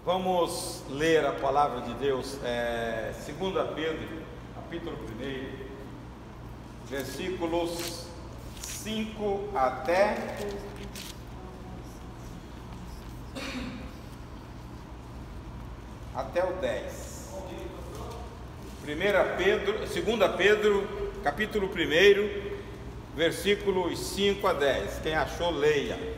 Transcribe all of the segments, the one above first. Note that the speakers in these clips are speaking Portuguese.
Vamos ler a palavra de Deus, 2 Pedro, capítulo 1, versículos 5 até o 10. 2 Pedro, capítulo 1, versículos 5 a 10. Quem achou, leia.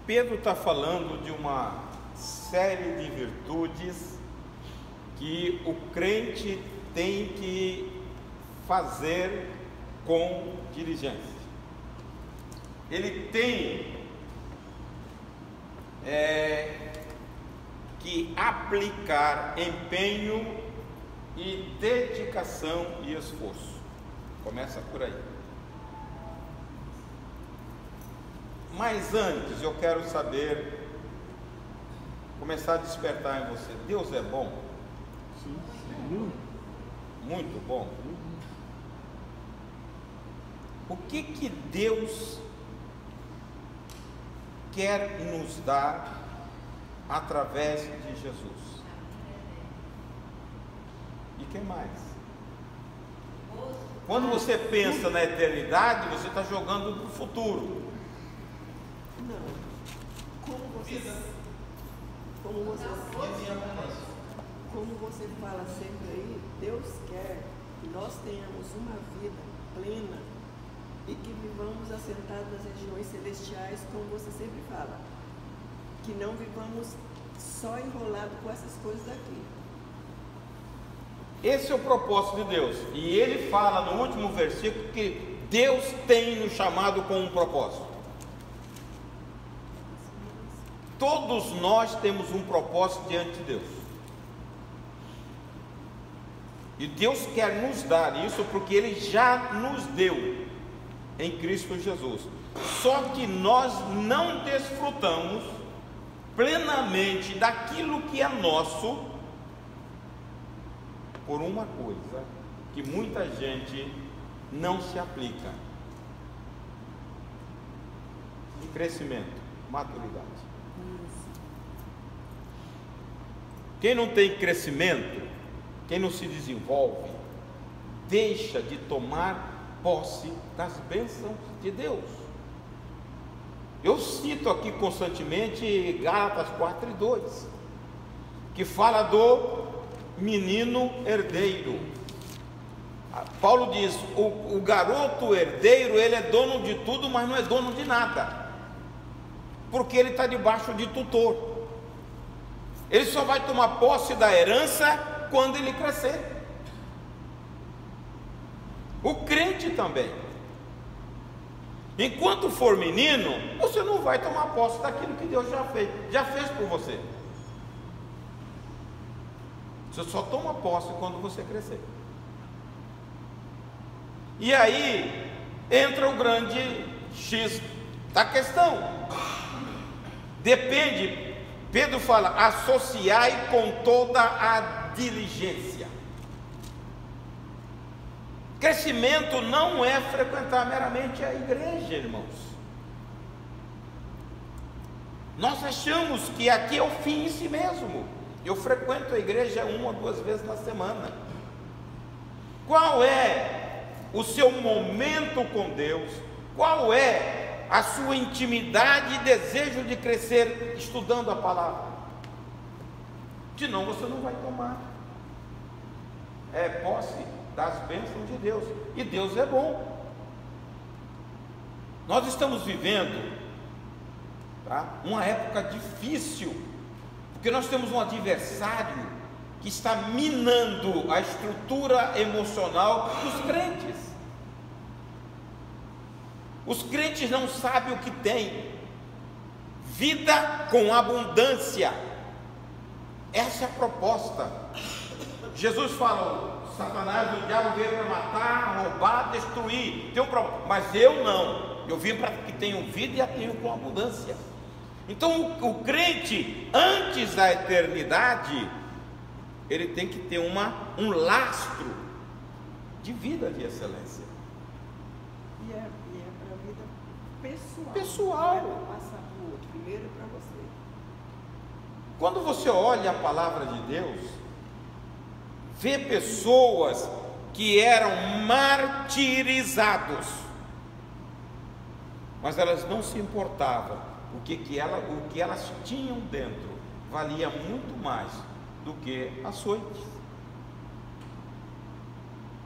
Pedro está falando de uma série de virtudes que o crente tem que fazer com diligência. Ele tem que aplicar empenho e dedicação e esforço. Começa por aí. Mas antes eu quero saber, começar a despertar em você: Deus é bom? Sim, sim. Muito bom. O que Deus quer nos dar através de Jesus? E que mais? Quando você pensa na eternidade, você está jogando para o futuro. Não. Como você fala sempre aí, Deus quer que nós tenhamos uma vida plena e que vivamos assentados nas regiões celestiais, como você sempre fala. Que não vivamos só enrolados com essas coisas daqui. Esse é o propósito de Deus. E ele fala no último versículo que Deus tem nos chamado com um propósito. Todos nós temos um propósito diante de Deus. E Deus quer nos dar isso porque Ele já nos deu em Cristo Jesus. Só que nós não desfrutamos plenamente daquilo que é nosso por uma coisa que muita gente não se aplica: de crescimento, maturidade. Quem não tem crescimento, quem não se desenvolve, deixa de tomar posse das bênçãos de Deus. Eu cito aqui constantemente Gálatas 4:2, que fala do menino herdeiro. Paulo diz: o garoto herdeiro, ele é dono de tudo, mas não é dono de nada, porque ele está debaixo de tutor. Ele só vai tomar posse da herança quando ele crescer. O crente também. Enquanto for menino, você não vai tomar posse daquilo que Deus já fez por você. Você só toma posse quando você crescer. E aí entra o grande X da questão. Depende. Pedro fala: associai com toda a diligência. Crescimento não é frequentar meramente a igreja, irmãos. Nós achamos que aqui é o fim em si mesmo. Eu frequento a igreja 1 ou 2 vezes na semana. Qual é o seu momento com Deus? Qual é a sua intimidade e desejo de crescer estudando a palavra. Senão você não vai tomar posse das bênçãos de Deus. E Deus é bom. Nós estamos vivendo, uma época difícil, porque nós temos um adversário que está minando a estrutura emocional dos crentes. Os crentes não sabem o que tem. Vida com abundância. Essa é a proposta. Jesus falou: Satanás, o diabo veio para matar, roubar, destruir. Tem um problema, mas eu não. Eu vim para que tenham vida e a tenham com abundância. Então o crente, antes da eternidade, ele tem que ter um lastro de vida de excelência. E é para a vida pessoal. Pessoal. Não é para passar para o outro. Primeiro é para você. Quando você olha a palavra de Deus, vê pessoas que eram martirizados, mas elas não se importavam. O que elas tinham dentro valia muito mais do que açoites.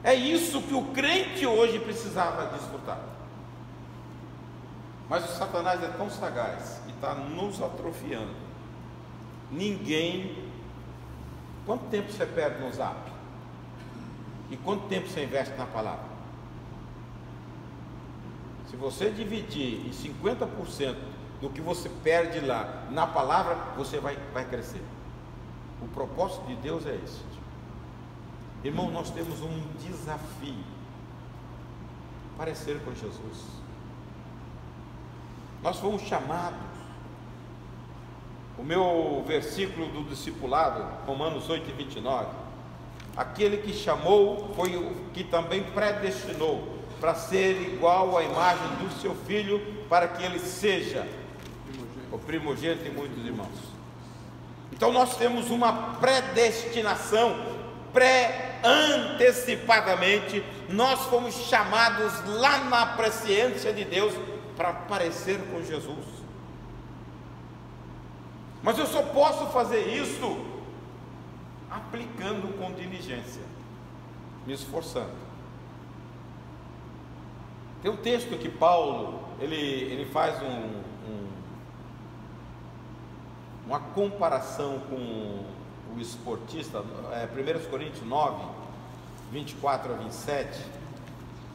É isso que o crente hoje precisava desfrutar. Mas o Satanás é tão sagaz e está nos atrofiando. Ninguém. Quanto tempo você perde no Zap? E quanto tempo você investe na palavra? Se você dividir em 50% do que você perde lá na palavra, você vai crescer. O propósito de Deus é esse. Irmão, nós temos um desafio: parecer com Jesus. Nós fomos chamados. O meu versículo do discipulado, Romanos 8:29, aquele que chamou foi o que também predestinou para ser igual à imagem do seu filho, para que ele seja o primogênito de muitos irmãos. Então nós temos uma predestinação, antecipadamente nós fomos chamados lá na presciência de Deus para parecer com Jesus. Mas eu só posso fazer isso aplicando com diligência, me esforçando. Tem um texto que Paulo ele faz uma comparação com o esportista, 1 Coríntios 9, 24 a 27.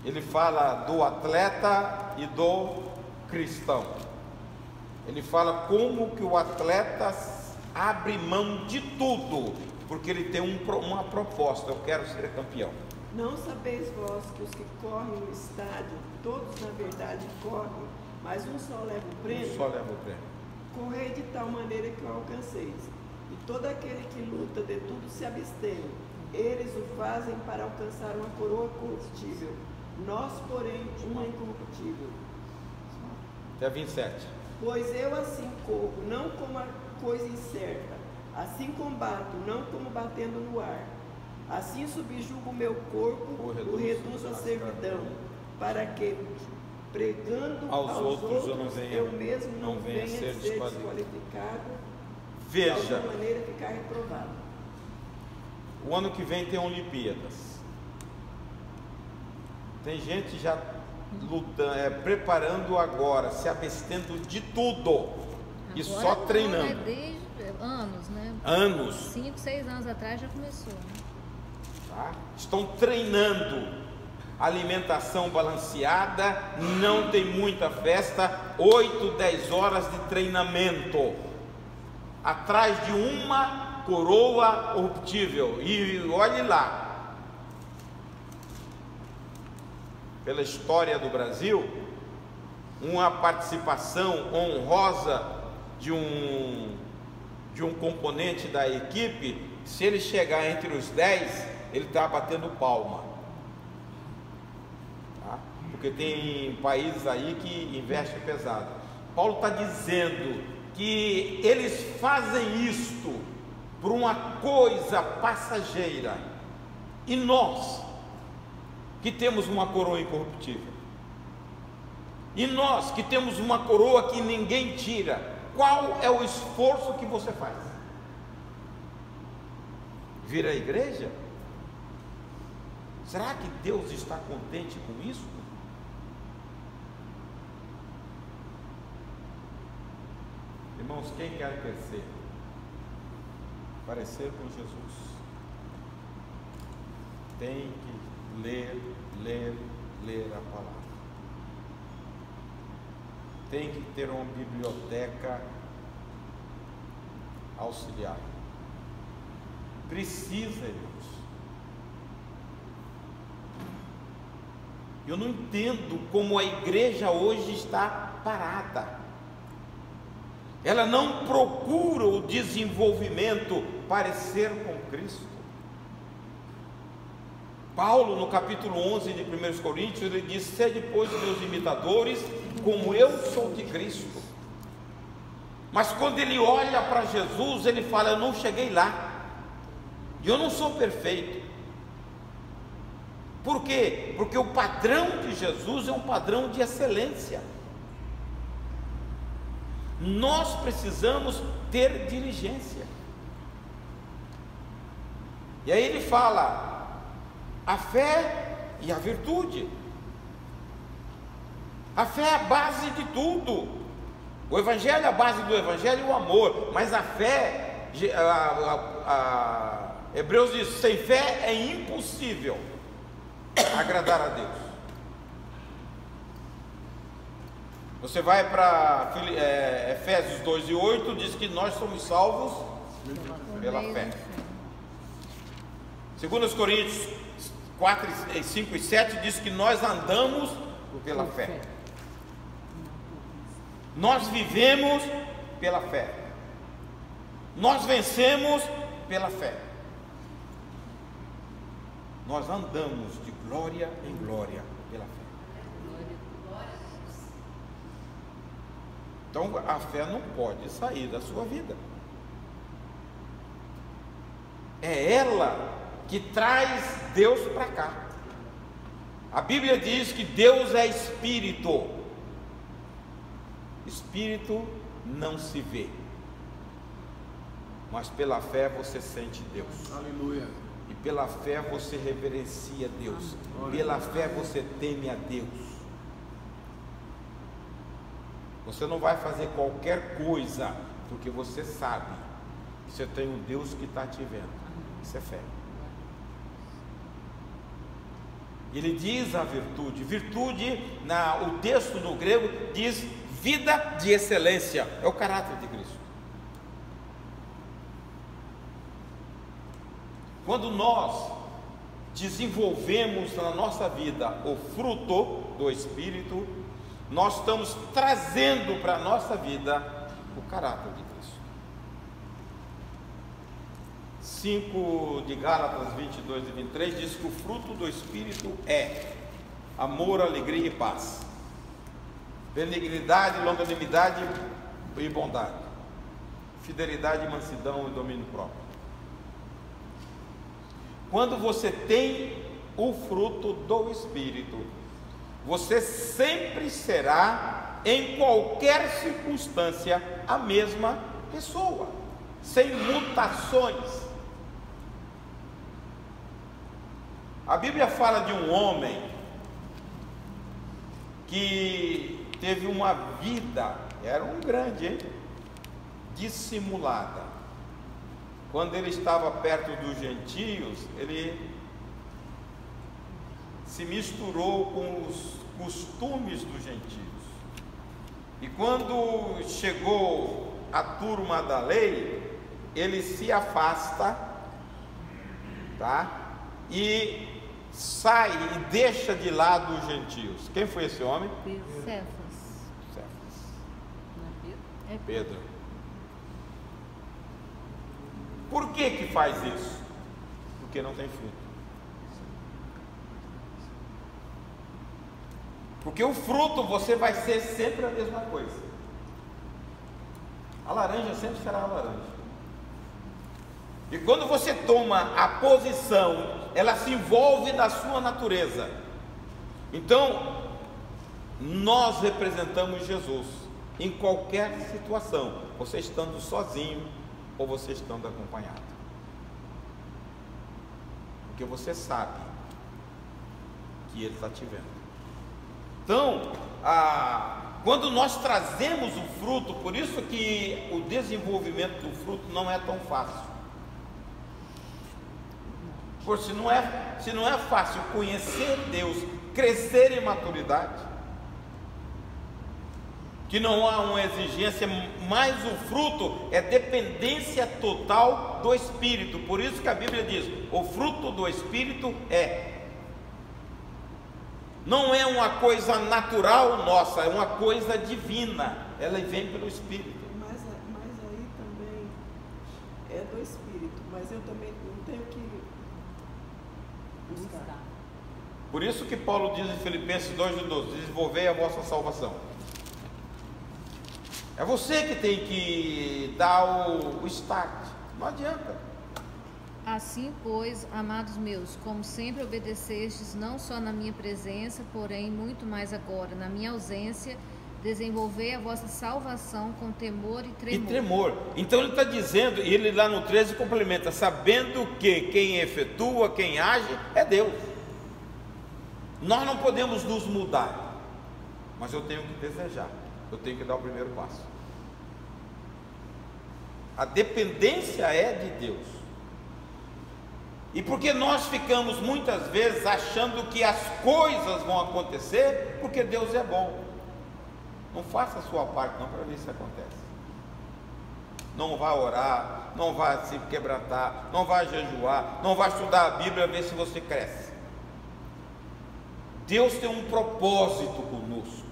Ele fala do atleta e do cristão. Ele fala como que o atleta abre mão de tudo, porque ele tem uma proposta: eu quero ser campeão. Não sabeis vós que os que correm no estádio, todos na verdade correm, mas um só leva o prêmio? Um só leva o prêmio. Correi de tal maneira que o alcanceis. E todo aquele que luta de tudo se abstém. Eles o fazem para alcançar uma coroa corruptível. Nós, porém, uma incorruptível. Até 27. Pois eu assim corro, não como a coisa incerta. Assim combato, não como batendo no ar. Assim subjugo o meu corpo, o reduzo à servidão, para que, pregando aos outros eu mesmo não venha ser desqualificado, veja, de alguma maneira ficar reprovado. O ano que vem tem Olimpíadas. Tem gente já lutando, preparando agora, se abstendo de tudo e agora só treinando. É desde anos, né? Anos. 5, 6 anos atrás já começou, né? Estão treinando, alimentação balanceada, não tem muita festa, 8, 10 horas de treinamento, atrás de uma coroa corruptível. E olhe lá, pela história do Brasil, uma participação honrosa de um componente da equipe, se ele chegar entre os 10, ele está batendo palma, porque tem países aí que investem pesado. Paulo está dizendo que eles fazem isto por uma coisa passageira, e nós, que temos uma coroa incorruptível, E nós que temos uma coroa que ninguém tira, qual é o esforço que você faz? Vir à igreja? Será que Deus está contente com isso? Irmãos, quem quer crescer? Parecer com Jesus, tem que ler a palavra. Tem que ter uma biblioteca auxiliar. Precisa, irmãos. Eu não entendo como a igreja hoje está parada. Ela não procura o desenvolvimento, parecer com Cristo. Paulo, no capítulo 11 de 1 Coríntios, ele diz: sede, pois, meus imitadores, como eu sou de Cristo. Mas quando ele olha para Jesus, ele fala: eu não cheguei lá, eu não sou perfeito. Por quê? Porque o padrão de Jesus é um padrão de excelência. Nós precisamos ter diligência. E aí ele fala: a fé e a virtude. A fé é a base de tudo. O evangelho é a base do evangelho e o amor. Mas a fé, Hebreus diz: sem fé é impossível agradar a Deus. Você vai para Efésios 2:8, diz que nós somos salvos pela fé. 2 Coríntios 5 e 7 diz que nós andamos pela fé. Nós vivemos pela fé. Nós vencemos pela fé. Nós andamos de glória em glória pela fé. Então a fé não pode sair da sua vida. É ela que traz Deus para cá. A Bíblia diz que Deus é espírito. Espírito não se vê, mas pela fé você sente Deus. Aleluia. E pela fé você reverencia Deus. Pela fé você teme a Deus. Você não vai fazer qualquer coisa porque você sabe que você tem um Deus que está te vendo. Isso é fé. Ele diz a virtude. Virtude, o texto no grego diz vida de excelência. É o caráter de Cristo. Quando nós desenvolvemos na nossa vida o fruto do Espírito, nós estamos trazendo para a nossa vida o caráter de Cristo. 5 de Gálatas 22 e 23 diz que o fruto do Espírito é amor, alegria e paz, benignidade, longanimidade e bondade, fidelidade, mansidão e domínio próprio. Quando você tem o fruto do Espírito, você sempre será, em qualquer circunstância, a mesma pessoa, sem mutações. A Bíblia fala de um homem que teve uma vida, era um grande, hein? Dissimulada. Quando ele estava perto dos gentios, ele se misturou com os costumes dos gentios. E quando chegou a turma da lei, ele se afasta, tá? E sai e deixa de lado os gentios. Quem foi esse homem? Cefas. É Pedro. Por que faz isso? Porque não tem fruto. Porque o fruto você vai ser sempre a mesma coisa. A laranja sempre será a laranja. E quando você toma a posição, ela se envolve na sua natureza. Então, nós representamos Jesus em qualquer situação, você estando sozinho ou você estando acompanhado, porque você sabe que Ele está te vendo. Então, quando nós trazemos o fruto, por isso que o desenvolvimento do fruto não é tão fácil. Por se não é fácil conhecer Deus, crescer em maturidade, que não há uma exigência, mas o fruto é dependência total do Espírito. Por isso que a Bíblia diz: o fruto do Espírito não é uma coisa natural nossa, é uma coisa divina, ela vem pelo Espírito. Mas aí também é do Espírito, mas eu também não tenho que buscar. Por isso que Paulo diz em Filipenses 2:12: desenvolvei a vossa salvação. É você que tem que dar o start, não adianta. Assim, pois, amados meus, como sempre obedecestes, não só na minha presença, porém muito mais agora, na minha ausência, desenvolvei a vossa salvação com temor e tremor. Então ele está dizendo, e ele lá no 13 complementa: sabendo que quem efetua, quem age, é Deus. Nós não podemos nos mudar, mas eu tenho que desejar, eu tenho que dar o primeiro passo. A dependência é de Deus. E porque nós ficamos muitas vezes achando que as coisas vão acontecer porque Deus é bom. Não faça a sua parte não para ver se acontece. Não vá orar, não vá se quebrantar, não vá jejuar, não vá estudar a Bíblia ver se você cresce. Deus tem um propósito conosco.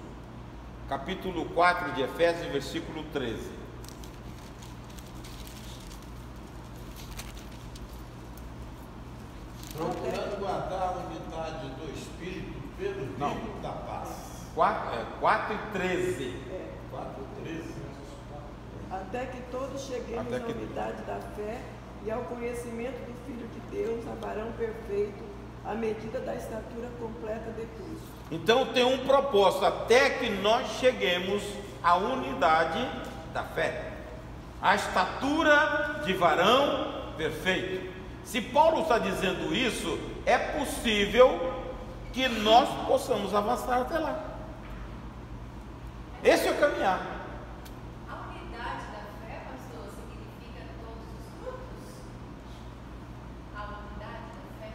Capítulo 4 de Efésios, versículo 13. Procurando guardar a unidade do Espírito pelo vínculo da paz. 4:13. 4:13. Até que todos cheguemos à unidade da fé e ao conhecimento do Filho de Deus, a varão perfeito, à medida da estatura completa de Cristo. Então tem um propósito, até que nós cheguemos à unidade da fé, à estatura de varão perfeito. Se Paulo está dizendo isso, é possível que nós possamos avançar até lá. Esse é o caminhar. A unidade da fé, pastor, significa todos os frutos? A unidade da fé?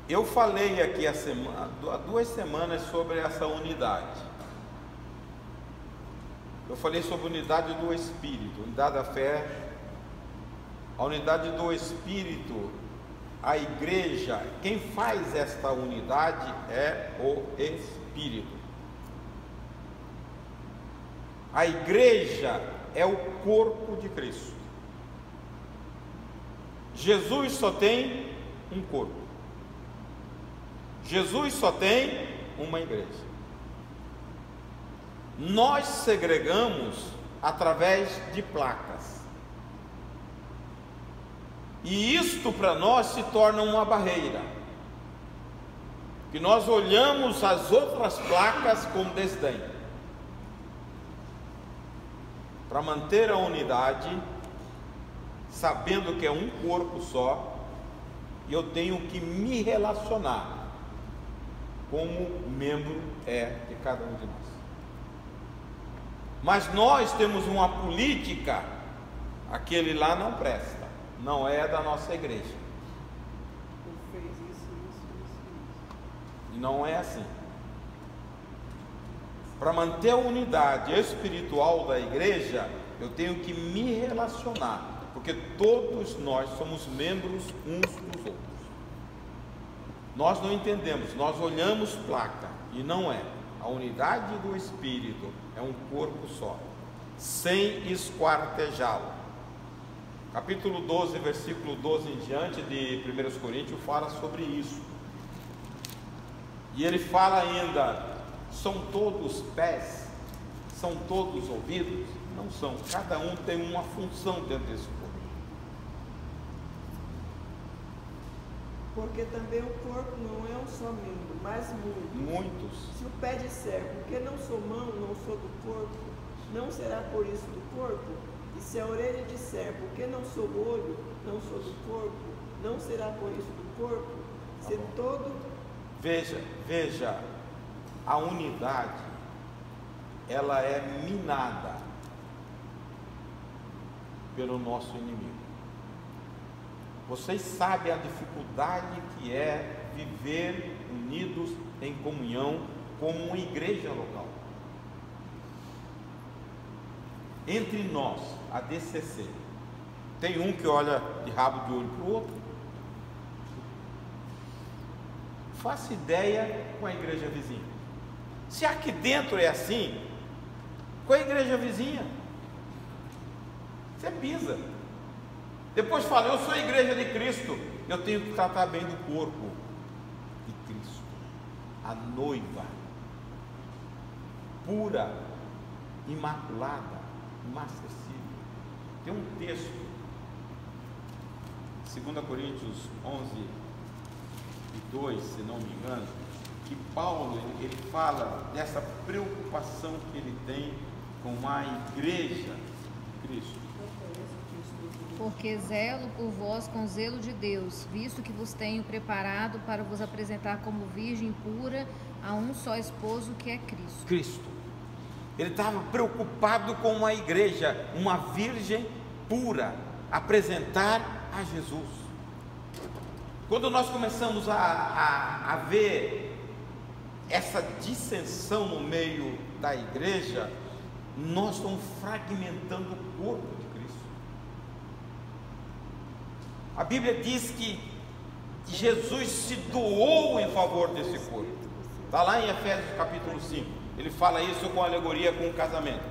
Eu falei aqui há 2 semanas sobre essa unidade. Eu falei sobre a unidade do Espírito, unidade da fé. A unidade do Espírito, a igreja, quem faz esta unidade é o Espírito. A igreja é o corpo de Cristo. Jesus só tem um corpo. Jesus só tem uma igreja. Nós segregamos através de placas. E isto para nós se torna uma barreira, que nós olhamos as outras placas com desdém. Para manter a unidade, sabendo que é um corpo só, e eu tenho que me relacionar como membro de cada um de nós. Mas nós temos uma política, aquele lá não presta. Não é da nossa igreja. Fez isso. E não é assim. Para manter a unidade espiritual da igreja, eu tenho que me relacionar, porque todos nós somos membros uns dos outros. Nós não entendemos, nós olhamos placa, e não é. A unidade do Espírito é um corpo só, sem esquartejá-lo. Capítulo 12, versículo 12 em diante de 1 Coríntios fala sobre isso. E ele fala ainda: são todos pés? São todos ouvidos? Não são, cada um tem uma função dentro desse corpo. Porque também o corpo não é um só membro, mas Muitos. Se o pé disser, porque não sou mão, não sou do corpo, não será por isso do corpo? E se a orelha disser, porque não sou olho, não sou do corpo, não será por isso do corpo? Se todo... Veja, a unidade, ela é minada pelo nosso inimigo. Vocês sabem a dificuldade que é viver unidos em comunhão como uma igreja local. Entre nós, a DCC, tem um que olha de rabo de olho para o outro. Faça ideia com a igreja vizinha. Se aqui dentro é assim, com a igreja vizinha, você pisa. Depois fala, eu sou a igreja de Cristo, eu tenho que tratar bem do corpo de Cristo, a noiva, pura, imaculada, inacessível. Tem um texto, 2 Coríntios 11:2, se não me engano, que Paulo ele fala dessa preocupação que ele tem com a igreja de Cristo. Porque zelo por vós com zelo de Deus, visto que vos tenho preparado para vos apresentar como virgem pura a um só esposo, que é Cristo. Ele estava preocupado com uma igreja, uma virgem pura, apresentar a Jesus. Quando nós começamos a ver essa dissensão no meio da igreja, nós estamos fragmentando o corpo de Cristo. A Bíblia diz que Jesus se doou em favor desse corpo. Está lá em Efésios capítulo 5. Ele fala isso com alegoria com o casamento.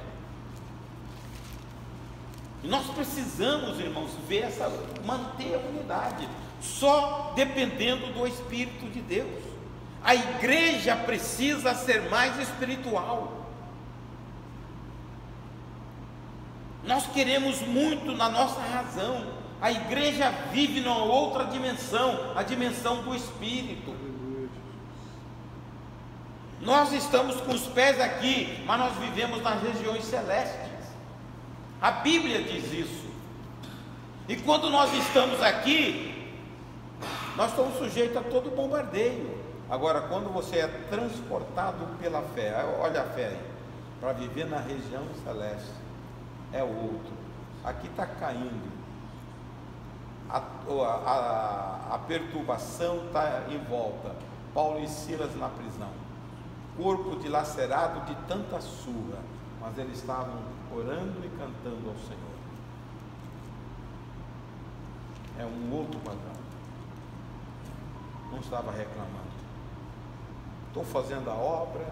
E nós precisamos, irmãos, manter a unidade, só dependendo do Espírito de Deus. A igreja precisa ser mais espiritual. Nós queremos muito na nossa razão. A igreja vive numa outra dimensão, a dimensão do Espírito. Nós estamos com os pés aqui, mas nós vivemos nas regiões celestes. A Bíblia diz isso. E quando nós estamos aqui, nós estamos sujeitos a todo bombardeio. Agora, quando você é transportado pela fé, olha a fé aí, para viver na região celeste, é outro. Aqui está caindo. A perturbação está em volta. Paulo e Silas na prisão, corpo dilacerado de tanta surra, mas eles estavam orando e cantando ao Senhor. É um outro padrão. Não estava reclamando. Estou fazendo a obra,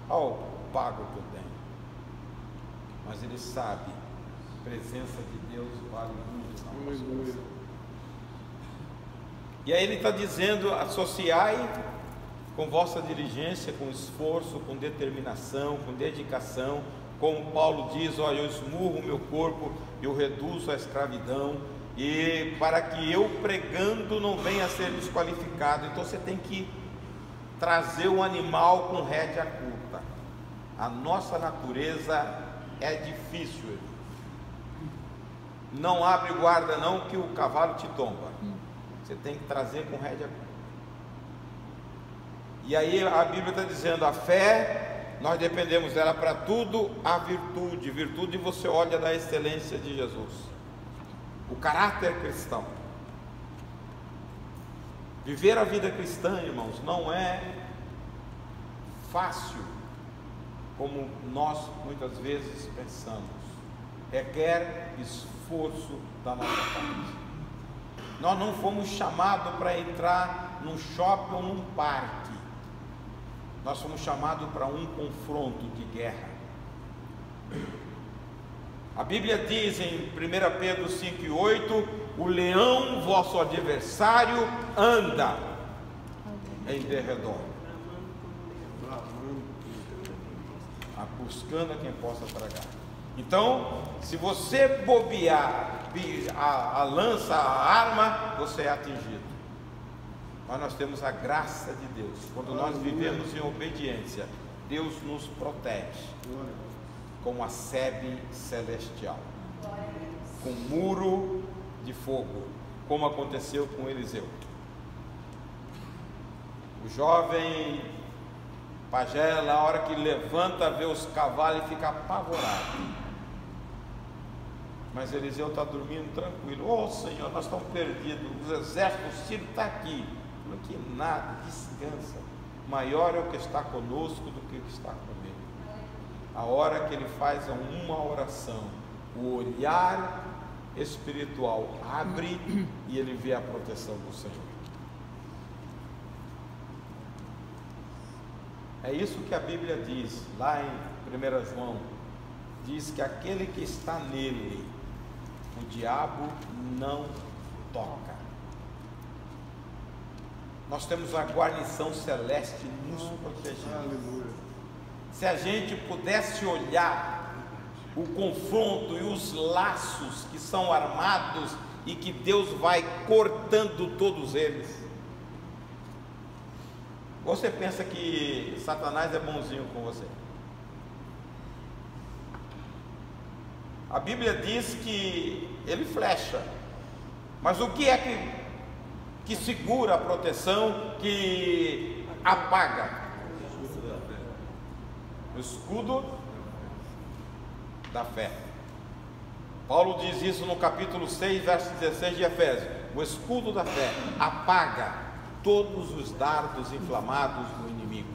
ao pago que eu tenho. Mas ele sabe, a presença de Deus vale muito na nossa vida. E aí ele está dizendo, associai com vossa diligência, com esforço, com determinação, com dedicação, como Paulo diz, olha, eu esmurro o meu corpo, eu reduzo a escravidão, e para que eu pregando não venha a ser desqualificado. Então você tem que trazer o animal com rédea curta. A nossa natureza é difícil, não abre guarda não, que o cavalo te tomba. Você tem que trazer com rédea curta. E aí a Bíblia está dizendo, a fé, nós dependemos dela para tudo, a virtude você olha da excelência de Jesus, o caráter cristão. Viver a vida cristã, irmãos, não é fácil, como nós muitas vezes pensamos, requer esforço da nossa parte. Nós não fomos chamados para entrar num shopping ou num parque. Nós fomos chamados para um confronto de guerra. A Bíblia diz em 1 Pedro 5:8, o leão, vosso adversário, anda em derredor, buscando a quem possa tragar. Então, se você bobear a lança, a arma, você é atingido. mas nós temos a graça de Deus. Quando nós vivemos em obediência, Deus nos protege com a sebe celestial, com muro de fogo, como aconteceu com Eliseu. O jovem pajé, na hora que levanta, vê os cavalos e fica apavorado. Mas Eliseu está dormindo tranquilo. Oh Senhor, nós estamos perdidos, os exércitos, o Sírio está aqui. Não que nada, descansa. Maior é o que está conosco do que o que está comigo. A hora que ele faz uma oração, o olhar espiritual abre e ele vê a proteção do Senhor. É isso que a Bíblia diz, lá em 1 João, diz que aquele que está nele, o diabo não toca. Nós temos a guarnição celeste nos protegendo. Se a gente pudesse olhar o confronto e os laços que são armados e que Deus vai cortando todos eles. Você pensa que Satanás é bonzinho com você? A Bíblia diz que ele flecha, mas o que é que segura a proteção, que apaga? O escudo da fé. Paulo diz isso no capítulo 6, verso 16 de Efésios. O escudo da fé apaga todos os dardos inflamados do inimigo.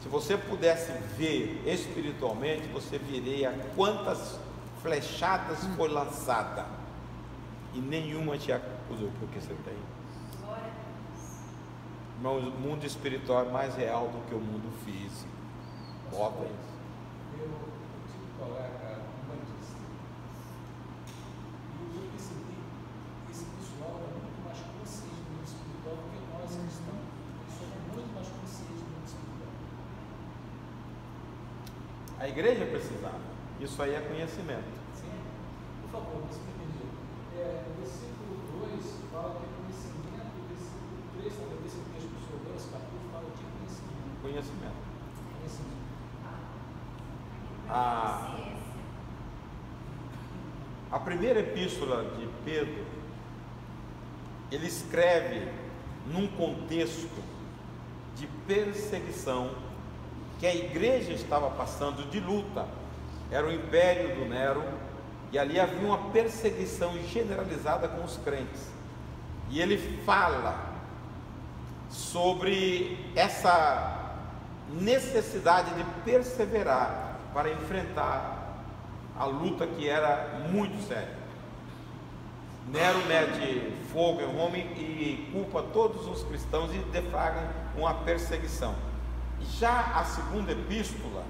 Se você pudesse ver espiritualmente, você veria quantas flechadas foi lançada e nenhuma te acusou, porque você tem. Irmão, o mundo espiritual é mais real do que o mundo físico. Bota isso. Eu tive que falar, cara, um bandista. E eu percebi que esse pessoal é muito mais consciente do mundo espiritual do que nós cristãos. Eles são muito mais conscientes do mundo espiritual. A igreja precisava. Isso aí é conhecimento. Sim. Por favor, você me entendeu. O versículo 2 fala que o conhecimento, o versículo 3, talvez esse texto que o senhor leu, esse capítulo, fala de conhecimento. Conhecimento. Conhecimento. A primeira epístola de Pedro, ele escreve num contexto de perseguição que a igreja estava passando, de luta. Era o império do Nero, e ali havia uma perseguição generalizada com os crentes. E ele fala sobre essa necessidade de perseverar para enfrentar a luta que era muito séria. Nero mete fogo em Roma e culpa todos os cristãos e deflagra uma perseguição. Já a segunda epístola,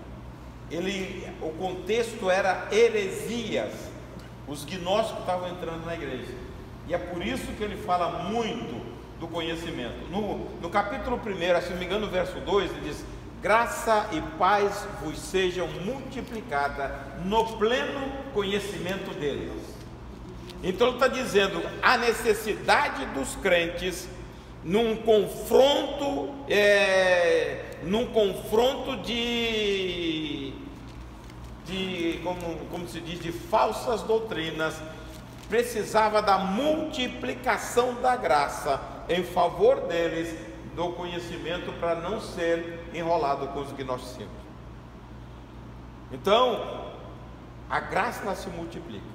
o contexto era heresias, os gnósticos estavam entrando na igreja, e é por isso que ele fala muito do conhecimento. No capítulo 1, se não me engano, no verso 2, ele diz: graça e paz vos sejam multiplicadas no pleno conhecimento deles. Então ele está dizendo a necessidade dos crentes num confronto de como se diz, de falsas doutrinas, precisava da multiplicação da graça em favor deles, do conhecimento, para não ser enrolado com os gnosticismos. Então, a graça ela se multiplica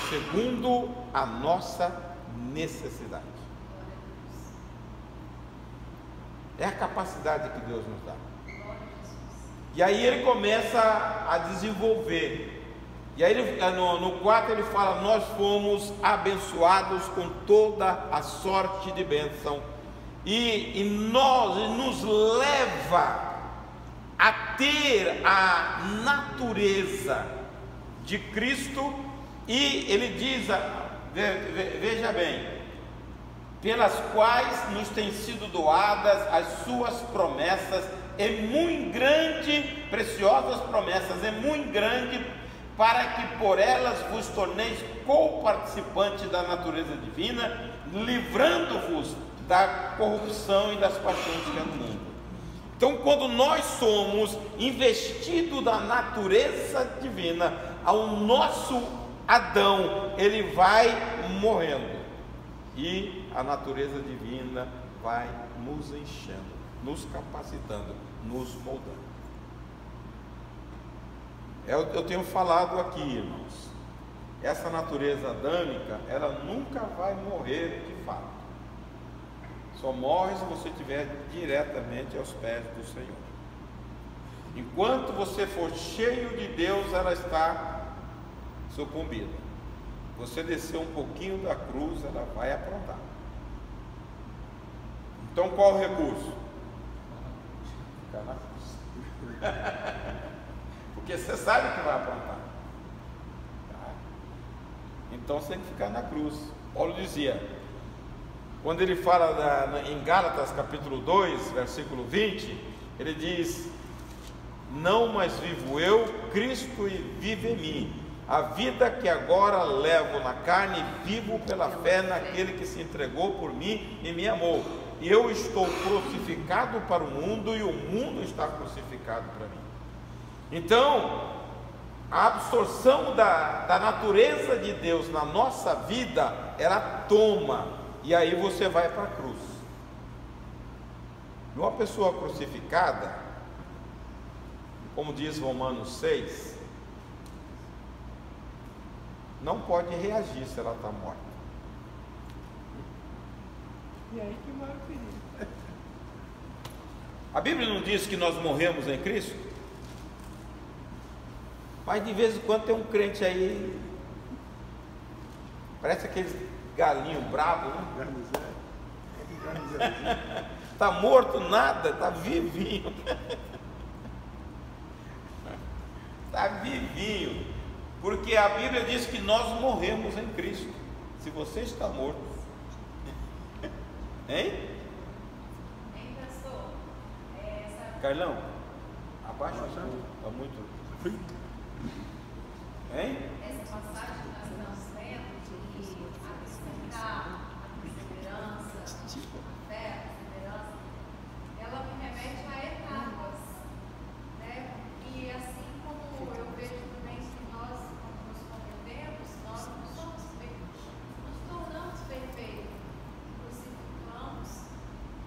segundo a nossa necessidade. É a capacidade que Deus nos dá. E aí ele começa a desenvolver. E aí no 4 ele fala: nós fomos abençoados com toda a sorte de bênção, e nos leva a ter a natureza de Cristo. E ele diz, veja bem, pelas quais nos têm sido doadas as suas promessas, é muito grande, preciosas promessas, é muito grande, para que por elas vos torneis co-participantes da natureza divina, livrando-vos da corrupção e das paixões que há no mundo. Então, quando nós somos investidos da natureza divina, ao nosso Adão, ele vai morrendo, e a natureza divina vai nos enchendo, nos capacitando, nos moldando. Eu tenho falado aqui, irmãos, essa natureza adâmica, ela nunca vai morrer de fato. Só morre se você estiver diretamente aos pés do Senhor. Enquanto você for cheio de Deus, ela está sucumbida. Você descer um pouquinho da cruz, ela vai aprontar. Então qual o recurso? Ficar na cruz. Porque você sabe que vai aprontar. Então você tem que ficar na cruz. Paulo dizia, quando ele fala em Gálatas capítulo 2, versículo 20, ele diz: não mais vivo eu, Cristo vive em mim. A vida que agora levo na carne, vivo pela fé naquele que se entregou por mim e me amou. E eu estou crucificado para o mundo, e o mundo está crucificado para mim. Então, a absorção da natureza de Deus na nossa vida, ela toma, e aí você vai para a cruz. Uma pessoa crucificada, como diz Romanos 6, não pode reagir se ela está morta. E aí que mora o perigo. A Bíblia não diz que nós morremos em Cristo? Mas de vez em quando tem um crente aí, parece aqueles galinhos bravos, né? Está morto nada, está vivinho. Está vivinho. Porque a Bíblia diz que nós morremos em Cristo. Se você está morto, hein? Hein, pastor? Carlão, abaixa o som, está muito. Hein? Essa passagem que nós estamos vendo, de acrescentar a perseverança, a fé, a perseverança, ela me remete a etapas, né? E assim como eu vejo também que nós, quando nos convertemos, nós não somos perfeitos, nos tornamos perfeitos, crucificamos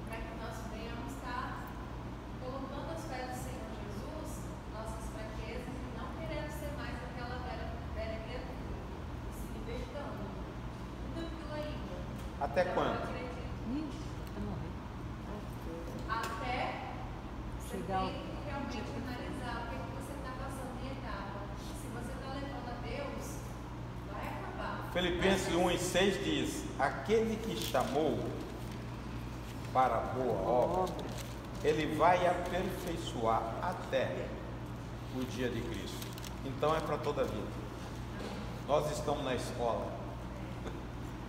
para que nós venhamos estar colocando as fé do Senhor Jesus, nossas fraquezas, e não querendo ser mais aquela velha criatura, e se libertando. Tudo aquilo ainda. Até Então, quando? eu acredito. Até você Chegar ao- tem que realmente analisar o que você está passando em etapa. Se você está levando a Deus, vai acabar. Filipenses 1:6 diz: aquele que chamou para a boa obra, ele vai aperfeiçoar até o dia de Cristo. Então é para toda a vida. Nós estamos na escola,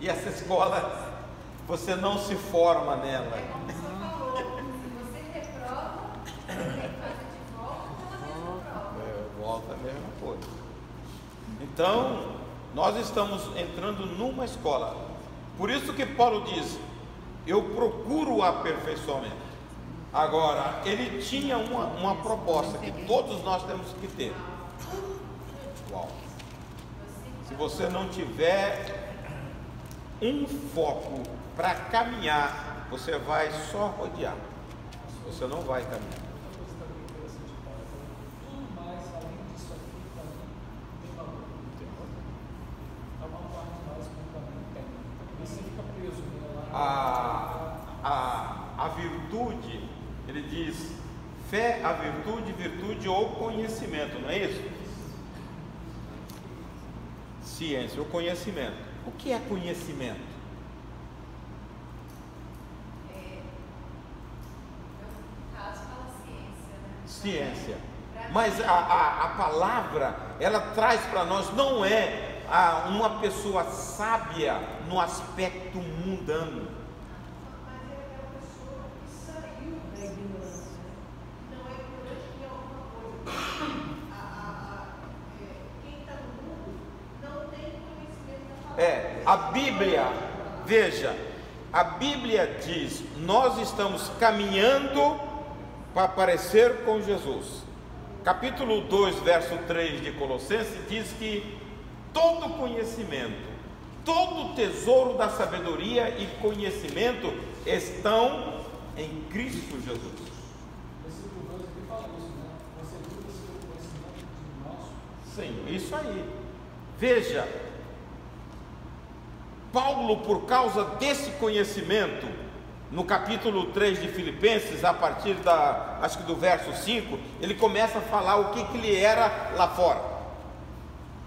e essa escola você não se forma nela. É como o senhor falou, se você reprova, você tem que fazer de volta pela mesma prova. Volta a mesma coisa. Então, nós estamos entrando numa escola. Por isso que Paulo diz: eu procuro o aperfeiçoamento. Agora, ele tinha uma proposta que todos nós temos que ter. Uau. Se você não tiver um foco para caminhar, você vai só rodear. Você não vai caminhar. Outra coisa também interessante, Paulo, tudo mais além disso aqui, para mim, tem valor. É uma parte mais que para mim tem. E você fica preso nela. A virtude, ele diz: fé, a virtude, virtude ou conhecimento, não é isso? Ciência ou conhecimento. O que é conhecimento? No caso, fala ciência, né? Ciência. Mas a palavra, ela traz para nós, não é uma pessoa sábia no aspecto mundano. Mas é aquela pessoa que saiu da ignorância. Não é ignorante de alguma coisa. Quem está a Bíblia, veja, a Bíblia diz: nós estamos caminhando para parecer com Jesus. Capítulo 2, verso 3 de Colossenses diz que todo conhecimento, todo tesouro da sabedoria e conhecimento estão em Cristo Jesus. Versículo 2 aqui fala isso, né? Você busca o conhecimento de nosso. Sim, isso aí. Veja, Paulo, por causa desse conhecimento, no capítulo 3 de Filipenses, a partir acho que do verso 5, ele começa a falar o que ele era lá fora.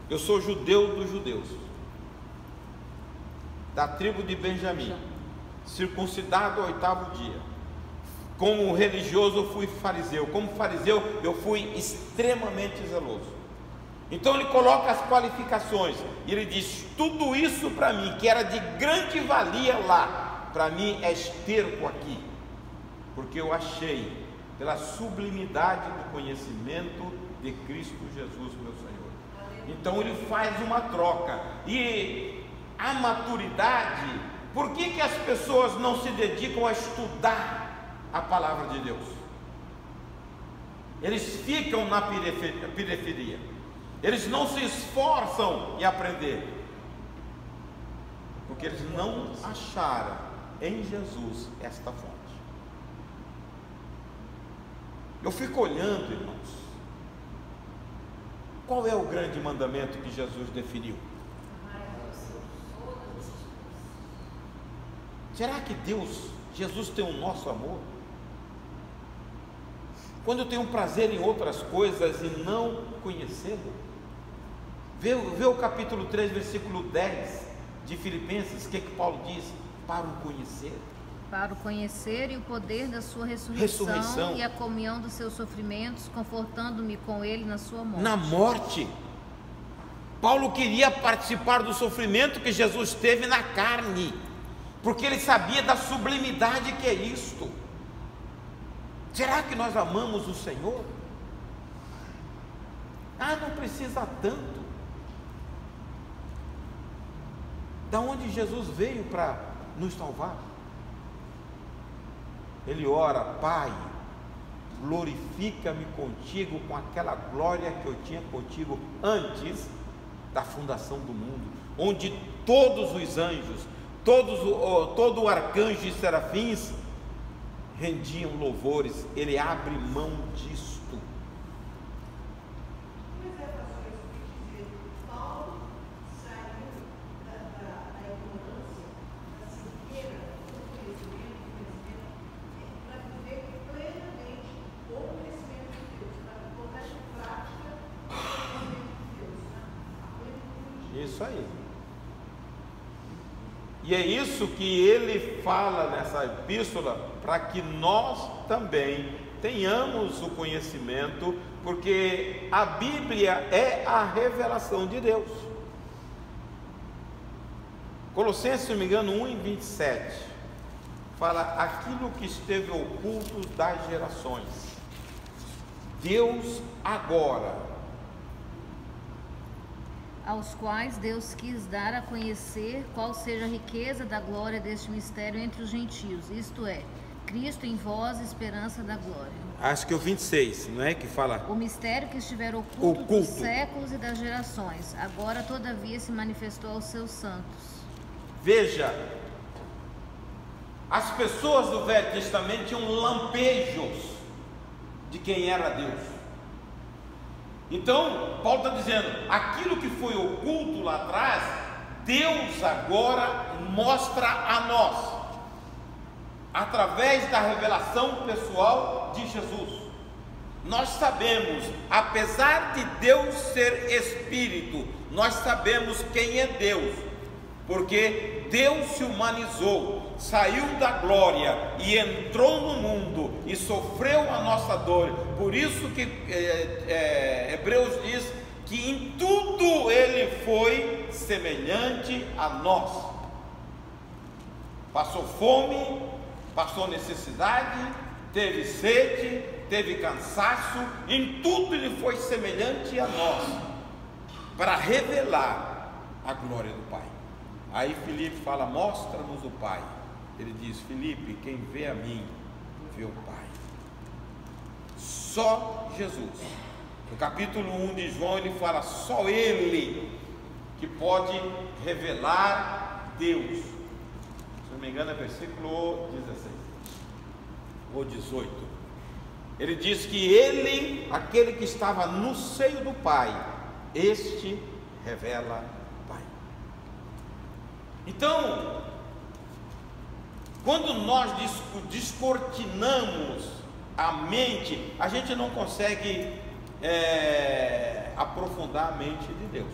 Eu sou judeu dos judeus, da tribo de Benjamim, circuncidado ao 8º dia. Como religioso eu fui fariseu, como fariseu eu fui extremamente zeloso. Então ele coloca as qualificações, e ele diz: tudo isso para mim, que era de grande valia lá, para mim é esterco aqui, porque eu achei, pela sublimidade do conhecimento de Cristo Jesus, meu Senhor. Então ele faz uma troca. E a maturidade, por que as pessoas não se dedicam a estudar a palavra de Deus? Eles ficam na periferia, eles não se esforçam em aprender, porque eles não acharam em Jesus esta fonte. Eu fico olhando, irmãos, qual é o grande mandamento que Jesus definiu? Será que Jesus tem o nosso amor? Quando eu tenho prazer em outras coisas e não conhecê-lo? Vê o capítulo 3, versículo 10 de Filipenses, o que Paulo diz? Para o conhecer. Para o conhecer e o poder da sua ressurreição e a comunhão dos seus sofrimentos, confortando-me com ele na sua morte. Na morte. Paulo queria participar do sofrimento que Jesus teve na carne, porque ele sabia da sublimidade que é isto. Será que nós amamos o Senhor? Não precisa tanto. Da onde Jesus veio para nos salvar? Ele ora: Pai, glorifica-me contigo com aquela glória que eu tinha contigo antes da fundação do mundo, onde todos os anjos, todo o arcanjo e serafins rendiam louvores. Ele abre mão disto. Mas é pastor, isso que dizer, Paulo saiu da ignorância, da cegueira, do conhecimento, para viver plenamente o conhecimento de Deus, para colocar em prática o conhecimento de Deus, a plenitude. Isso aí. E é isso que ele fala nessa epístola, para que nós também tenhamos o conhecimento, porque a Bíblia é a revelação de Deus. Colossenses, se não me engano, 1:27, fala: aquilo que esteve oculto das gerações, Deus agora, aos quais Deus quis dar a conhecer qual seja a riqueza da glória deste mistério entre os gentios, isto é, Cristo em vós, esperança da glória. Acho que é o 26, não é que fala? O mistério que estiver oculto dos séculos e das gerações, agora todavia se manifestou aos seus santos. Veja, as pessoas do Velho Testamento tinham lampejos de quem era Deus. Então, Paulo está dizendo: aquilo que foi oculto lá atrás, Deus agora mostra a nós, através da revelação pessoal de Jesus. Nós sabemos, apesar de Deus ser Espírito, nós sabemos quem é Deus, porque Deus se humanizou, saiu da glória e entrou no mundo e sofreu a nossa dor. Por isso que Hebreus diz que em tudo ele foi semelhante a nós. Passou fome, passou necessidade, teve sede, teve cansaço, em tudo ele foi semelhante a nós, para revelar a glória do Pai. Aí Filipe fala: mostra-nos o Pai. Ele diz: Filipe, quem vê a mim, vê o Pai. Só Jesus. No capítulo 1 de João ele fala: só Ele que pode revelar Deus. Se não me engano é versículo 16 ou 18. Ele diz que Ele, aquele que estava no seio do Pai, este revela o Pai. Então, quando nós descortinamos a mente, a gente não consegue aprofundar a mente de Deus.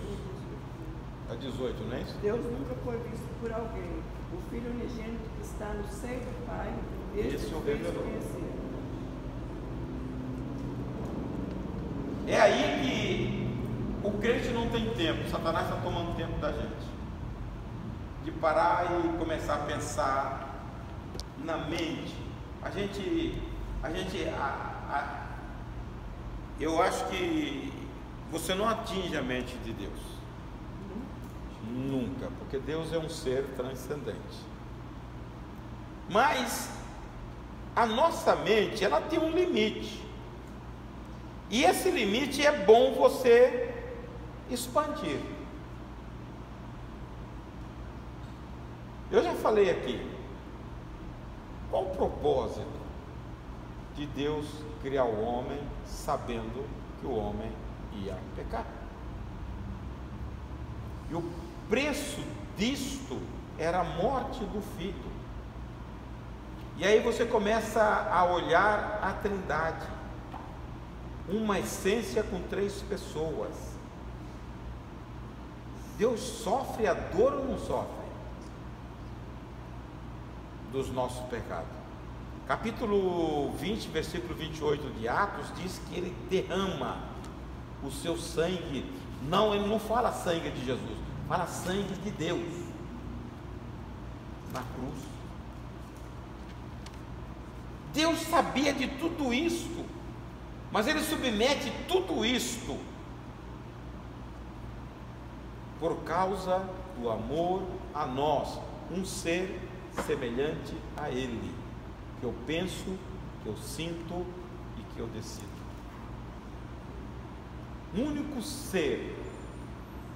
É 18, não é isso? Deus nunca foi visto por alguém. O Filho unigênito que está no seio do Pai, esse o revelou. É aí que o crente não tem tempo. Satanás está tomando tempo da gente, de parar e começar a pensar na mente. Eu acho que você não atinge a mente de Deus, nunca, porque Deus é um ser transcendente. Mas a nossa mente, ela tem um limite, e esse limite é bom você expandir. Eu já falei aqui, qual o propósito de Deus criar o homem sabendo que o homem ia pecar? E o preço disto era a morte do filho. E aí você começa a olhar a Trindade, uma essência com 3 pessoas. Deus sofre a dor ou não sofre dos nossos pecados? Capítulo 20, versículo 28 de Atos diz que Ele derrama o seu sangue. Não, ele não fala sangue de Jesus, fala sangue de Deus na cruz. Deus sabia de tudo isto, mas Ele submete tudo isto por causa do amor a nós, um ser semelhante a Ele, que eu penso, que eu sinto e que eu decido. O único ser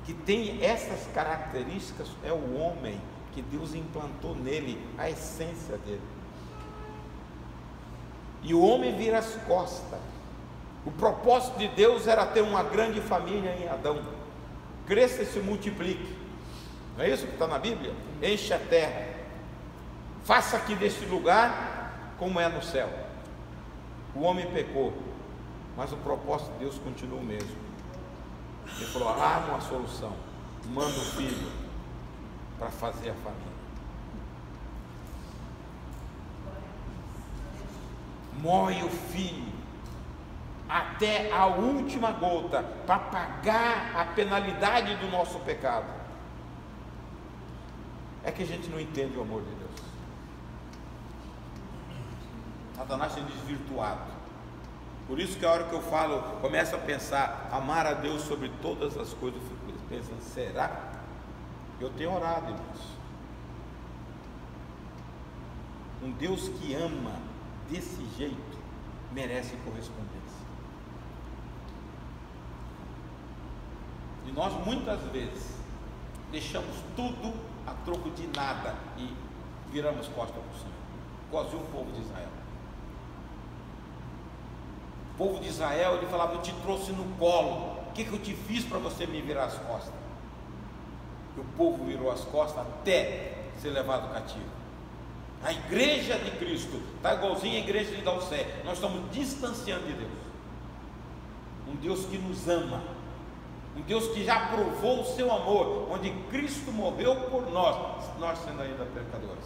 que tem essas características é o homem, que Deus implantou nele a essência dele. E o homem vira as costas. O propósito de Deus era ter uma grande família em Adão. Cresça e se multiplique. Não é isso que está na Bíblia? Enche a terra. Faça aqui deste lugar como é no céu. O homem pecou, mas o propósito de Deus continua o mesmo. Ele falou: há uma solução. Manda o filho para fazer a família. Moe o filho até a última gota para pagar a penalidade do nosso pecado. É que a gente não entende o amor de Deus. Satanás tem desvirtuado. Por isso que a hora que eu falo, começo a pensar, amar a Deus sobre todas as coisas, eu fico pensando, será? Eu tenho orado, irmãos. Um Deus que ama desse jeito merece correspondência. E nós muitas vezes deixamos tudo a troco de nada e viramos costas para o Senhor, igualzinho o povo de Israel. O povo de Israel, ele falava: eu te trouxe no colo, o que eu te fiz para você me virar as costas? E o povo virou as costas até ser levado cativo. A igreja de Cristo está igualzinha a igreja de Dalcé. Nós estamos distanciando de Deus. Um Deus que nos ama, um Deus que já provou o seu amor, onde Cristo morreu por nós, nós sendo ainda pecadores.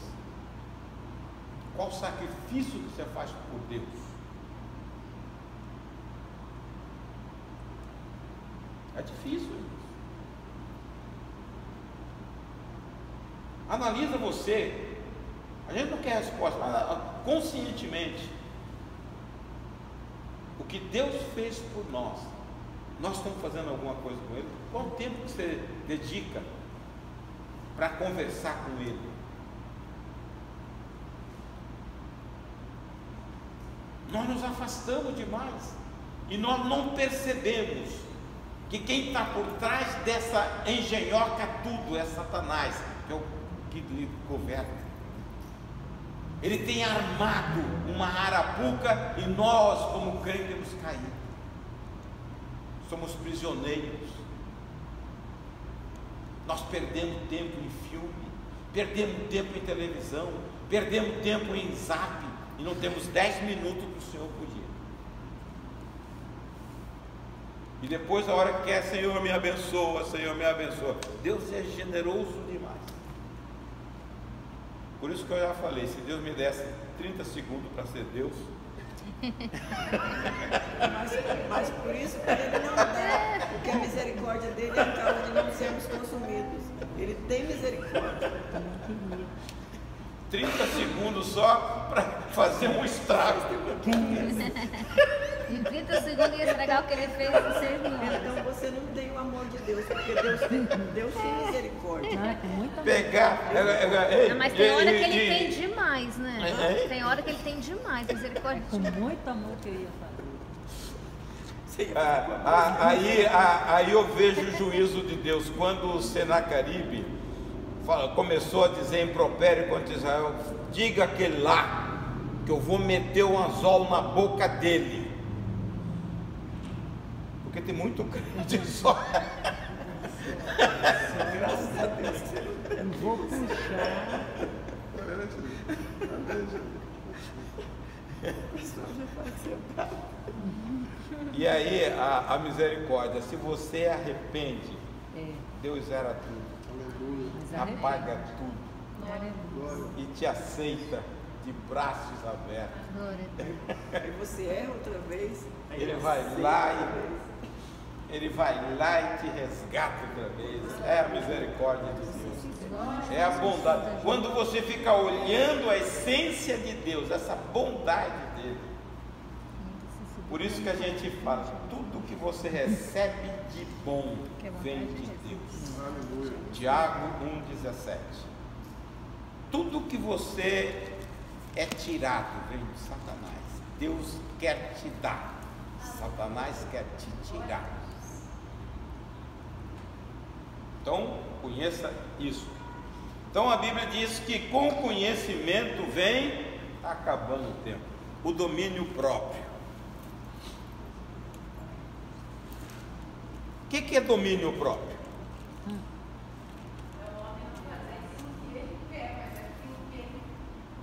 Qual o sacrifício que você faz por Deus? É difícil, irmãos. Analisa você. A gente não quer resposta, mas conscientemente, o que Deus fez por nós, nós estamos fazendo alguma coisa com Ele? Quanto tempo que você dedica para conversar com Ele. Nós nos afastamos demais e nós não percebemos que quem está por trás dessa engenhoca tudo é Satanás, que é o que governa. Ele tem armado uma arapuca e nós, como crentes, temos caído. Somos prisioneiros. Nós perdemos tempo em filme, perdemos tempo em televisão, perdemos tempo em zap e não temos 10 minutos para o Senhor por dia. E depois a hora que quer, Senhor me abençoa, Senhor me abençoa. Deus é generoso demais. Por isso que eu já falei, se Deus me desse 30 segundos para ser Deus. Mas por isso que Ele não dá, porque a misericórdia dele é a causa de não sermos consumidos. Ele tem misericórdia. 30 segundos só para fazer um estrago. Em 30 segundos ia estragar o que ele fez em 6 minutos. Então você não tem o amor de Deus, porque Deus tem misericórdia. Pegar. Mas tem hora que ele tem demais, né? Tem hora que ele tem demais misericórdia. Com muito amor que eu ia fazer. Aí eu vejo o juízo de Deus. Quando o Senaqueribe começou a dizer impropério contra Israel, diga aquele lá que eu vou meter um anzol na boca dele, porque tem muito crente só. Graças a Deus. Eu vou puxar. E aí a misericórdia, se você arrepende, Deus era tudo, apaga tudo e te aceita de braços abertos. E você erra outra vez, Ele vai lá e te resgata outra vez. É a misericórdia de Deus, é a bondade. Quando você fica olhando a essência de Deus, essa bondade dele, por isso que a gente fala, tudo que você recebe de bom vem de Deus. Tiago 1,17. Tudo que você é tirado vem de Satanás. Deus quer te dar, Satanás quer te tirar. Então, conheça isso. Então a Bíblia diz que com o conhecimento vem, está acabando o tempo, o domínio próprio. O que é domínio próprio? É o homem não fazer aquilo que ele quer, mas aquilo que ele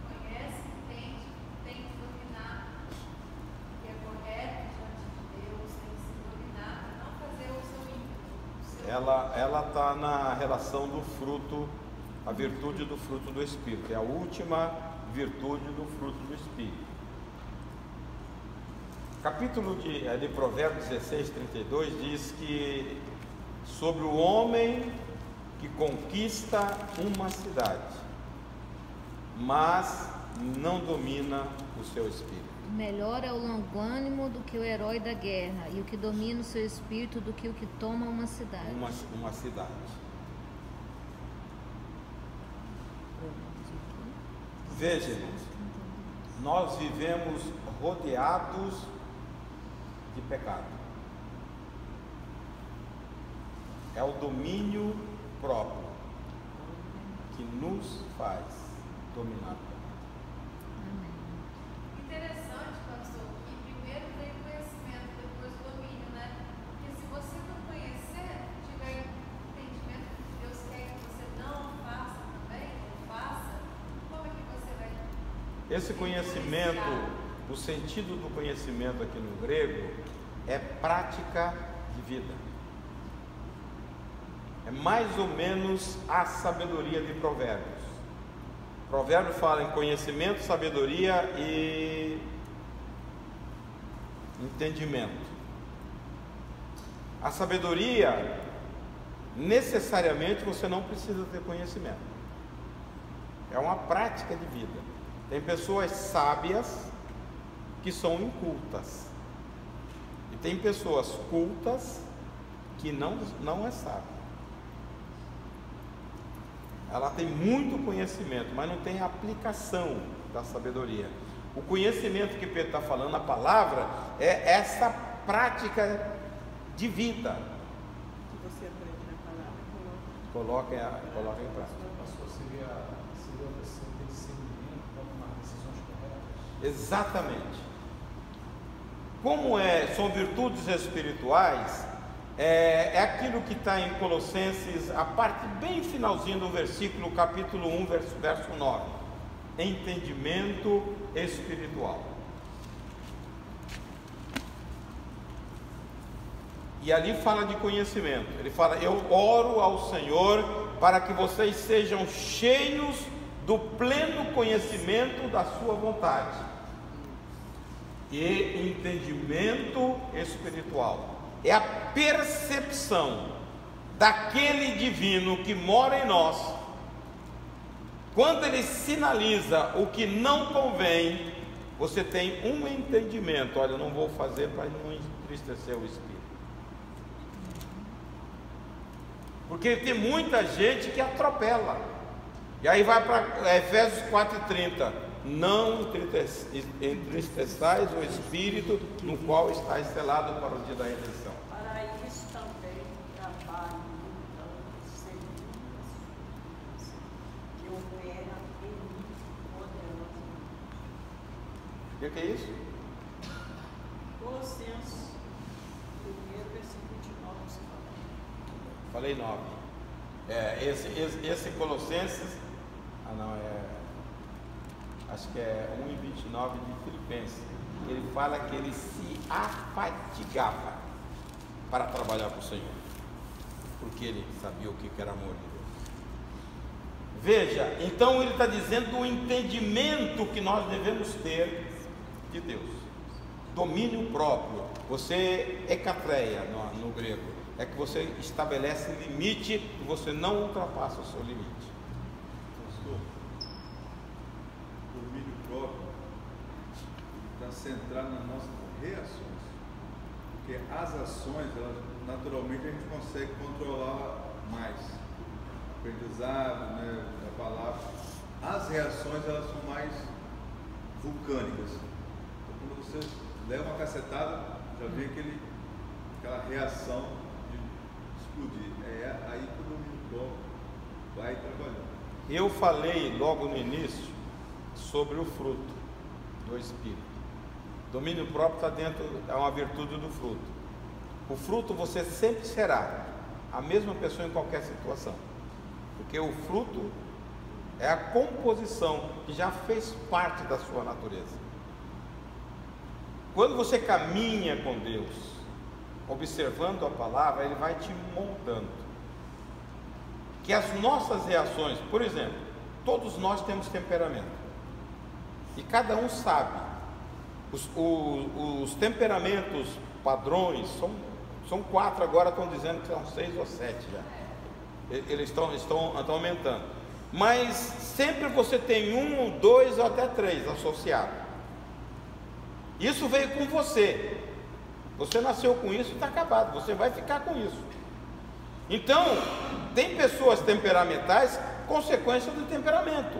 conhece, entende, tem que dominar, que é correto diante de Deus, tem que se dominar, não fazer o seu ímpeto. Ela está na relação do fruto, a virtude do fruto do Espírito. É a última virtude do fruto do Espírito. Capítulo de Provérbios 16, 32 diz que sobre o homem que conquista uma cidade, mas não domina o seu espírito. Melhor é o longânimo do que o herói da guerra, e o que domina o seu espírito do que o que toma uma cidade. Uma cidade. Veja, irmãos, nós vivemos rodeados de pecado. É o domínio próprio que nos faz dominar. Interessante, pastor, que primeiro vem o conhecimento, depois o domínio, né? Porque se você não conhecer, tiver entendimento que Deus quer que você não faça também, ou faça, como é que você vai? Esse conhecimento, o sentido do conhecimento aqui no grego é prática de vida. É mais ou menos a sabedoria de Provérbios. Provérbio fala em conhecimento, sabedoria e entendimento. A sabedoria, necessariamente você não precisa ter conhecimento. É uma prática de vida. Tem pessoas sábias que são incultas. E tem pessoas cultas que não é sábio. ela tem muito conhecimento, mas não tem aplicação da sabedoria. O conhecimento que Pedro está falando, a palavra, é essa prática de vida. Que você aprende na palavra, Coloca em prática. Pastor, seria você ter discernimento para tomar decisões corretas? Exatamente. Como são virtudes espirituais, é aquilo que está em Colossenses, a parte bem finalzinha do versículo, capítulo 1, verso 9. Entendimento espiritual. E ali fala de conhecimento. Ele fala: eu oro ao Senhor para que vocês sejam cheios do pleno conhecimento da sua vontade e entendimento espiritual. É a percepção daquele divino que mora em nós. Quando ele sinaliza o que não convém, você tem um entendimento: olha, eu não vou fazer para não entristecer o Espírito. Porque tem muita gente que atropela. E aí vai para Efésios 4:30. Não entristeçais o Espírito, no qual está selado para o dia da redenção. Para isso também trabalho lutando, servindo a sua que opera em mim poderosamente. O que é isso? Colossenses 1, versículo 29, você fala. Falei 9. Esse Colossenses, acho que é 1:29 de Filipenses. Ele fala que ele se afatigava para trabalhar para o Senhor, porque ele sabia o que era amor de Deus. Veja, então ele está dizendo do entendimento que nós devemos ter de Deus, domínio próprio. Você ekatreia no grego, é que você estabelece limite e você não ultrapassa o seu limite. Pastor, o domínio próprio está centrado nas nossas reações, porque as ações, elas, naturalmente a gente consegue controlar mais, aprendizado, né, da palavra. As reações, elas são mais vulcânicas. Então, quando você leva uma cacetada, já vem aquela reação de explodir. É aí que o domínio próprio vai trabalhando. Eu falei logo no início sobre o fruto do Espírito. Domínio próprio está dentro, é uma virtude do fruto. O fruto você sempre será a mesma pessoa em qualquer situação, porque o fruto é a composição que já fez parte da sua natureza. Quando você caminha com Deus, observando a palavra, Ele vai te moldando. Que as nossas reações, por exemplo, todos nós temos temperamento, e cada um sabe. Os temperamentos padrões são 4, agora estão dizendo que são 6 ou 7 já. Eles estão aumentando. Mas sempre você tem 1, 2 ou até 3 associados. Isso veio com você. Você nasceu com isso e está acabado. Você vai ficar com isso. Então, tem pessoas temperamentais, consequência do temperamento.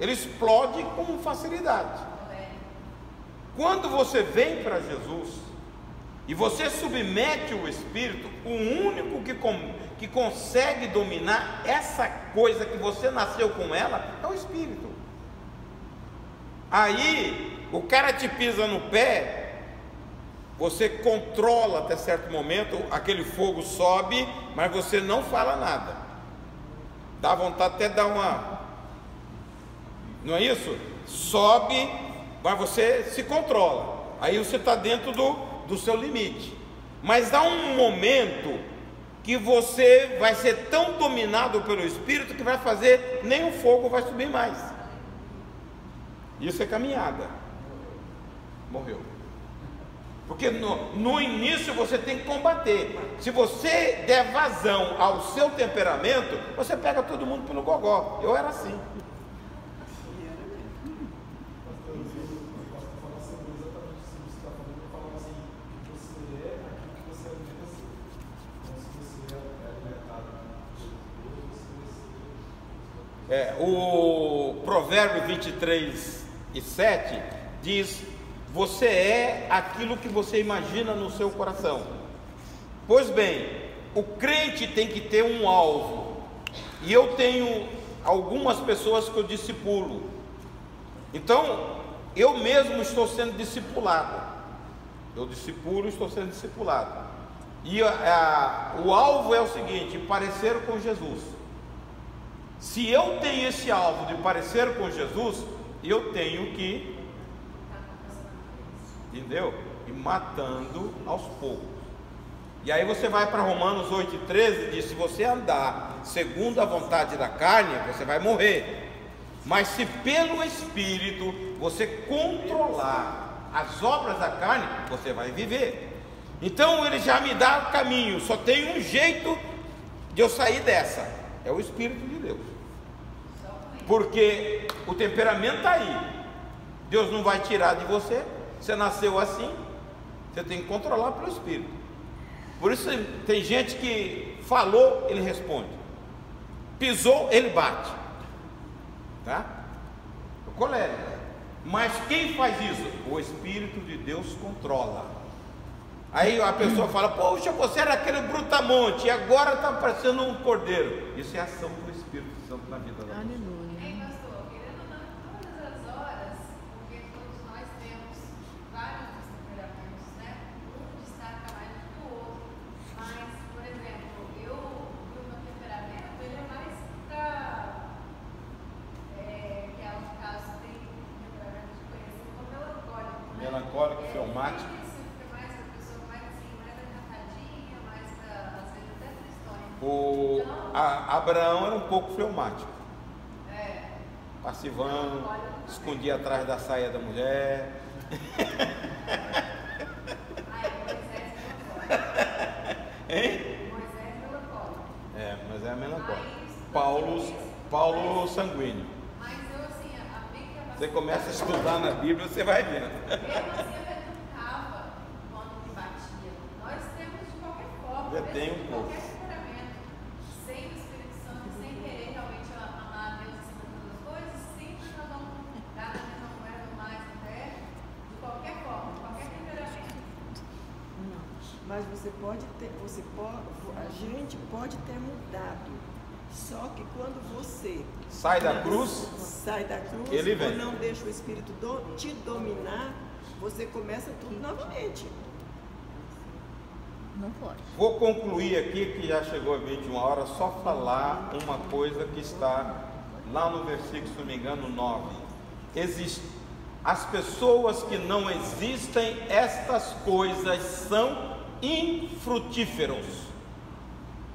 Ele explode com facilidade. Quando você vem para Jesus e você submete o Espírito, o único que consegue dominar essa coisa que você nasceu com ela é o Espírito. Aí o cara te pisa no pé, você controla até certo momento, aquele fogo sobe, mas você não fala nada. Dá vontade até de dar uma... Não é isso? Sobe, mas você se controla. Aí você está dentro do seu limite. Mas há um momento que você vai ser tão dominado pelo Espírito que vai fazer, nem o fogo vai subir mais. Isso é caminhada. Morreu. Porque no início você tem que combater. Se você der vazão ao seu temperamento, você pega todo mundo pelo gogó. Eu era assim. O Provérbio 23:7 diz: você é aquilo que você imagina no seu coração. Pois bem, o crente tem que ter um alvo, e eu tenho algumas pessoas que eu discipulo. Então, eu mesmo estou sendo discipulado. Eu discipulo e estou sendo discipulado. E o alvo é o seguinte: parecer com Jesus. Se eu tenho esse alvo de parecer com Jesus, eu tenho que, entendeu? Ir matando aos poucos. E aí você vai para Romanos 8:13 e diz: se você andar segundo a vontade da carne, você vai morrer. Mas se pelo Espírito você controlar as obras da carne, você vai viver. Então ele já me dá o caminho. Só tem um jeito de eu sair dessa: é o Espírito de Deus. Porque o temperamento está aí. Deus não vai tirar de você. Você nasceu assim. Você tem que controlar pelo Espírito. Por isso tem gente que falou, ele responde. Pisou, ele bate. Tá? O colérico. Mas quem faz isso? O Espírito de Deus controla. Aí a pessoa fala: poxa, você era aquele brutamonte e agora está parecendo um cordeiro. Isso é ação do Espírito Santo na vida da pessoa. Hein, pastor? Querendo ou não, todas as horas, porque todos nós temos vários temperamentos, né? Um destaca mais do que o outro. Mas, por exemplo, o meu temperamento, ele é mais para, que é o caso, tem temperamento de conhecido como melancólico, né? Melancólico, fleumático. Abraão era um pouco fleumático, passivão, escondia atrás da saia da mulher. Hein? Mas é melancólico. Paulo sanguíneo. Você começa a estudar na Bíblia, você vai vendo. Já tem um pouco. Mas você pode ter, a gente pode ter mudado. Só que quando você sai da cruz, ele vem. ou não deixa o Espírito te dominar, você começa tudo novamente. Não pode. Vou concluir aqui, que já chegou a 21 horas, só falar uma coisa que está lá no versículo, se não me engano, 9. As pessoas que não existem, estas coisas são infrutíferos.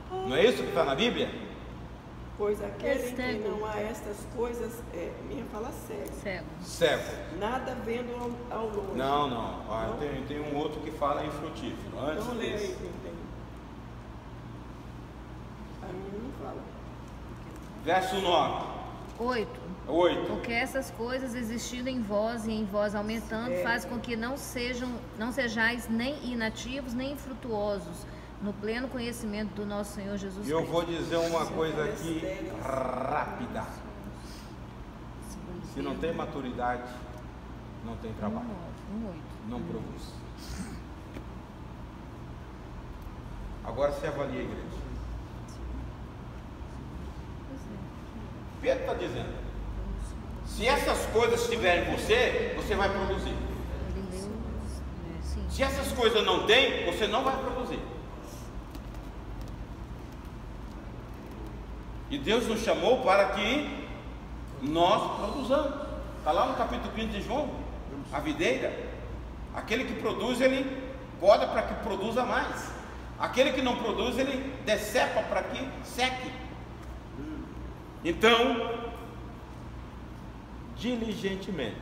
Não é isso que está na Bíblia? Pois aquele em que não há estas coisas minha fala cego. Nada vendo ao longe. Não. Tem um outro que fala infrutífero. Antes então, desse. aí, a minha não fala. Verso 9. 8. Porque essas coisas existindo em vós e em vós aumentando, faz com que não sejais nem inativos nem infrutuosos no pleno conhecimento do nosso Senhor Jesus Cristo. Eu vou dizer uma coisa aqui rápida. Se não tem maturidade, não tem trabalho. Não produz. Agora se avalia a igreja. Pedro está dizendo: se essas coisas estiverem em você, você vai produzir. Se essas coisas não tem, você não vai produzir. E Deus nos chamou para que nós produzamos. Está lá no capítulo 15 de João, a videira. Aquele que produz, ele poda para que produza mais. Aquele que não produz, ele decepa para que seque. Então, diligentemente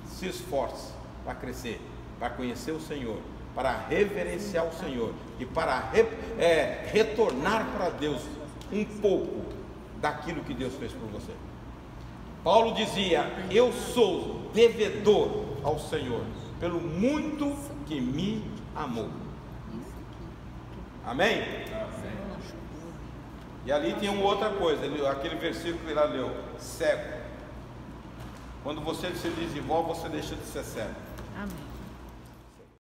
se esforce para crescer, para conhecer o Senhor, para reverenciar o Senhor e para retornar para Deus um pouco daquilo que Deus fez por você. Paulo dizia: eu sou devedor ao Senhor pelo muito que me amou. Amém? E ali tem uma outra coisa, aquele versículo que ele lá leu, cego. Quando você se desenvolve, você deixa de ser cego. Amém.